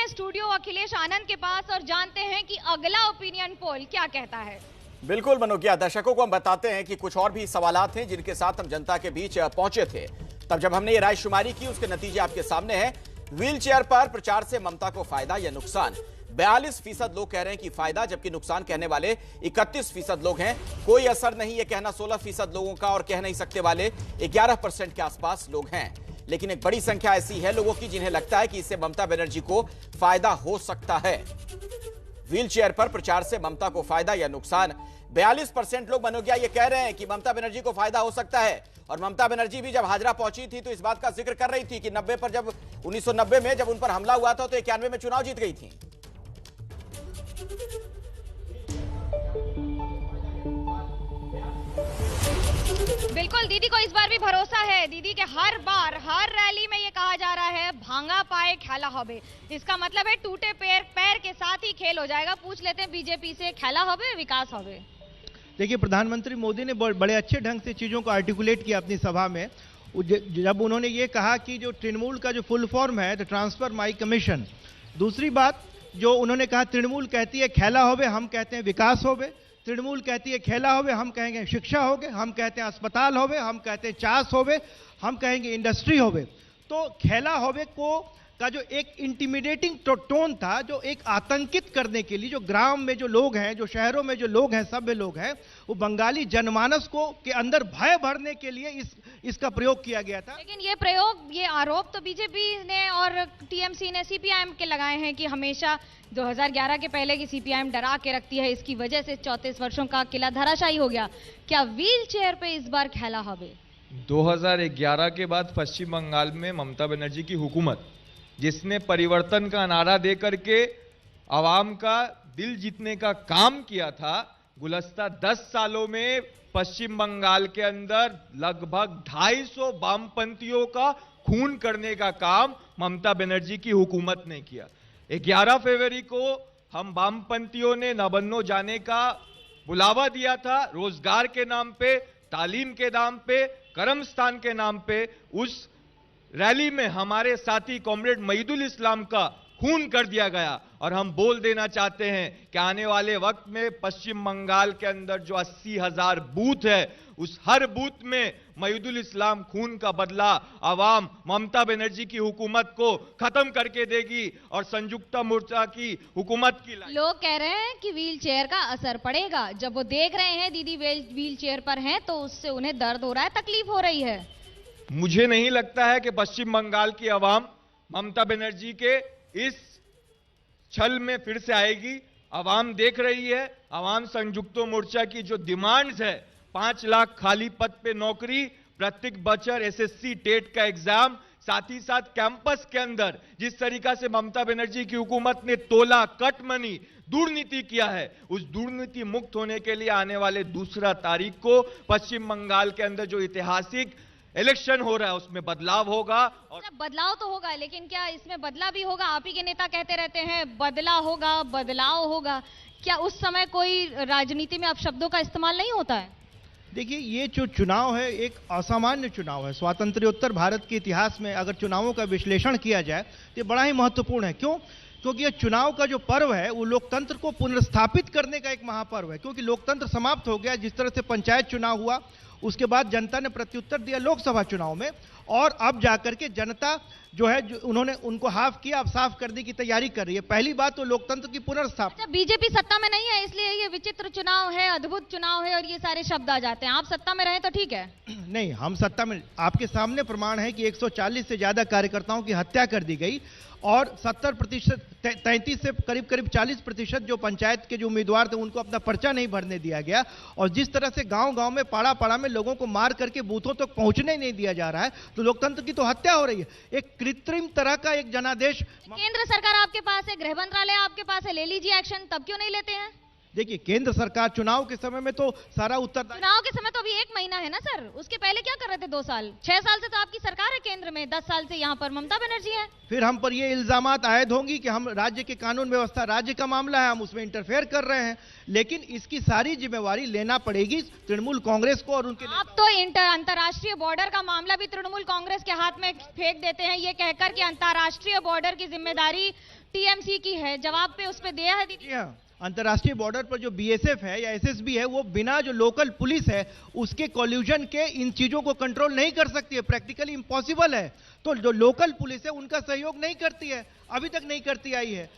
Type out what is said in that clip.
हैं स्टूडियो अखिलेश आनंद के पास और जानते हैं कि अगला ओपिनियन पोल क्या कहता है। बिल्कुल मनोज्ञा, दर्शकों को हम बताते हैं कि कुछ और भी सवालात हैं जिनके साथ हम जनता के बीच पहुंचे थे। तब जब हमने ये रायशुमारी की, उसके नतीजे आपके सामने हैं। व्हील चेयर पर प्रचार से ममता को फायदा या नुकसान? 42% लोग कह रहे हैं कि फायदा, जबकि नुकसान कहने वाले 31% लोग हैं। कोई असर नहीं, ये कहना 16% लोगों का और कह नहीं सकते वाले 11% के आसपास लोग हैं। लेकिन एक बड़ी संख्या ऐसी है लोगों की जिन्हें लगता है कि इससे ममता बनर्जी को फायदा हो सकता है। व्हील चेयर पर प्रचार से ममता को फायदा या नुकसान? 42% लोग मनोज्ञा ये कह रहे हैं कि ममता बनर्जी को फायदा हो सकता है। और ममता बनर्जी भी जब हाजरा पहुंची थी तो इस बात का जिक्र कर रही थी कि 1990 में जब उन पर हमला हुआ था तो 91 में चुनाव जीत गई थी। बिल्कुल, दीदी को इस बार भी भरोसा है। दीदी के हर बार हर रैली में ये कहा जा रहा है भांगा पाए खेला होबे। इसका मतलब है टूटे पैर के साथ ही खेल हो जाएगा। पूछ लेते हैं बीजेपी से, खेला होबे विकास होबे? देखिए, प्रधानमंत्री मोदी ने बड़े अच्छे ढंग से चीज़ों को आर्टिकुलेट किया अपनी सभा में, जब उन्होंने ये कहा कि जो तृणमूल का जो फुल फॉर्म है द ट्रांसफर माई कमीशन। दूसरी बात जो उन्होंने कहा, तृणमूल कहती है खेला होबे, हम कहते हैं विकास होबे। तृणमूल कहती है खेला होबे, हम कहेंगे शिक्षा होगे। हम कहते हैं अस्पताल होबे, हम कहते हैं चास होबे, हम कहेंगे इंडस्ट्री होबे। तो खेला होबे को का जो एक इंटिमिडेटिंग टोन था, जो एक आतंकित करने के लिए, जो ग्राम में जो लोग हैं, जो शहरों में जो लोग हैं, सभ्य लोग हैं, वो बंगाली जनमानस को के अंदर भय भरने के लिए इसका प्रयोग किया गया था। लेकिन ये प्रयोग, ये आरोप तो बीजेपी ने और टीएमसी ने सीपीआईएम के लगाए हैं कि हमेशा 2011 के पहले की सीपीआईएम डरा के रखती है, इसकी वजह से 34 वर्षों का किला धराशायी हो गया। क्या व्हील चेयर पे इस बार खेला होबे? 2011 के बाद पश्चिम बंगाल में ममता बनर्जी की हुकूमत, जिसने परिवर्तन का नारा देकर के आवाम का दिल जीतने का काम किया था, गुज़श्ता 10 सालों में पश्चिम बंगाल के अंदर लगभग 250 वामपंथियों का खून करने का काम ममता बनर्जी की हुकूमत ने किया। 11 फरवरी को हम वामपंथियों ने नबन्नो जाने का बुलावा दिया था, रोजगार के नाम पे, तालीम के नाम पे, कर्मस्थान के नाम पे। उस रैली में हमारे साथी कॉमरेड मईदुल इस्लाम का खून कर दिया गया। और हम बोल देना चाहते हैं कि आने वाले वक्त में पश्चिम बंगाल के अंदर जो 80,000 बूथ है, उस हर बूथ में मईदुल इस्लाम खून का बदला आवाम ममता बनर्जी की हुकूमत को खत्म करके देगी और संयुक्त मोर्चा की हुकूमत की। लोग कह रहे हैं कि व्हील चेयर का असर पड़ेगा। जब वो देख रहे हैं दीदी व्हील चेयर पर हैं तो उससे उन्हें दर्द हो रहा है, तकलीफ हो रही है। मुझे नहीं लगता है कि पश्चिम बंगाल की आवाम ममता बनर्जी के इस छल में फिर से आएगी। आवाम देख रही है, आवाम संयुक्त मोर्चा की जो डिमांड्स है, 5 लाख खाली पद पे नौकरी, प्रत्येक बच्चर एसएससी टेट का एग्जाम, साथ ही साथ कैंपस के अंदर जिस तरीका से ममता बनर्जी की हुकूमत ने तोला कट मनी दुर्नीति किया है, उस दुर्नीति मुक्त होने के लिए आने वाले 2 तारीख को पश्चिम बंगाल के अंदर जो ऐतिहासिक इलेक्शन हो रहा है उसमें बदलाव होगा। और बदलाव तो होगा, लेकिन क्या इसमें बदला भी होगा? आप ही के नेता कहते रहते हैं बदला होगा, बदलाव होगा। क्या उस समय कोई राजनीति में अपशब्दों का इस्तेमाल नहीं होता है? देखिए, ये जो चुनाव है एक असामान्य चुनाव है। स्वातंत्र्योत्तर भारत के इतिहास में अगर चुनावों का विश्लेषण किया जाए तो ये बड़ा ही महत्वपूर्ण है। क्यों? क्योंकि ये चुनाव का जो पर्व है वो लोकतंत्र को पुनर्स्थापित करने का एक महापर्व है। क्योंकि लोकतंत्र समाप्त हो गया। जिस तरह से पंचायत चुनाव हुआ, उसके बाद जनता ने प्रत्युत्तर दिया लोकसभा चुनाव में, और अब जाकर के जनता जो है उन्होंने उनको हाफ किया, अब साफ करने की तैयारी कर रही है। पहली बात तो लोकतंत्र की पुनर्स्थापना। बीजेपी सत्ता में नहीं है इसलिए ये विचित्र चुनाव है, अद्भुत चुनाव है और ये सारे शब्द आ जाते हैं। आप सत्ता में रहे तो ठीक है। नहीं, हम सत्ता में, आपके सामने प्रमाण है कि 140 से ज्यादा कार्यकर्ताओं की हत्या कर दी गई और 70%, 33 से करीब 40% जो पंचायत के जो उम्मीदवार थे उनको अपना पर्चा नहीं भरने दिया गया। और जिस तरह से गांव-गांव में, पाड़ा-पाड़ा में लोगों को मार करके बूथों तक पहुंचने नहीं दिया जा रहा है, तो लोकतंत्र की तो हत्या हो रही है। एक कृत्रिम तरह का एक जनादेश। केंद्र सरकार आपके पास है, गृह मंत्रालय आपके पास है, ले लीजिए एक्शन, तब क्यों नहीं लेते हैं? देखिए, केंद्र सरकार चुनाव के समय में तो सारा उत्तर, चुनाव के समय तो अभी 1 महीना है ना सर, उसके पहले क्या कर रहे थे 2 साल? 6 साल से तो आपकी सरकार है केंद्र में, 10 साल से यहाँ पर ममता बनर्जी है। फिर हम पर ये इल्जामात आयद होंगी कि हम राज्य के कानून व्यवस्था, राज्य का मामला है, हम उसमें इंटरफेयर कर रहे हैं। लेकिन इसकी सारी जिम्मेवारी लेना पड़ेगी तृणमूल कांग्रेस को और उनके। आप तो अंतर्राष्ट्रीय बॉर्डर का मामला भी तृणमूल कांग्रेस के हाथ में फेंक देते हैं, ये कहकर कि अंतर्राष्ट्रीय बॉर्डर की जिम्मेदारी टीएमसी की है, जवाब पे उस पे दिया है दीदी? जी हाँ, अंतर्राष्ट्रीय बॉर्डर पर जो बीएसएफ है या एसएसबी है, वो बिना जो लोकल पुलिस है उसके कॉल्यूजन के इन चीजों को कंट्रोल नहीं कर सकती है, प्रैक्टिकली इम्पॉसिबल है। तो जो लोकल पुलिस है उनका सहयोग नहीं करती है, अभी तक नहीं करती आई है।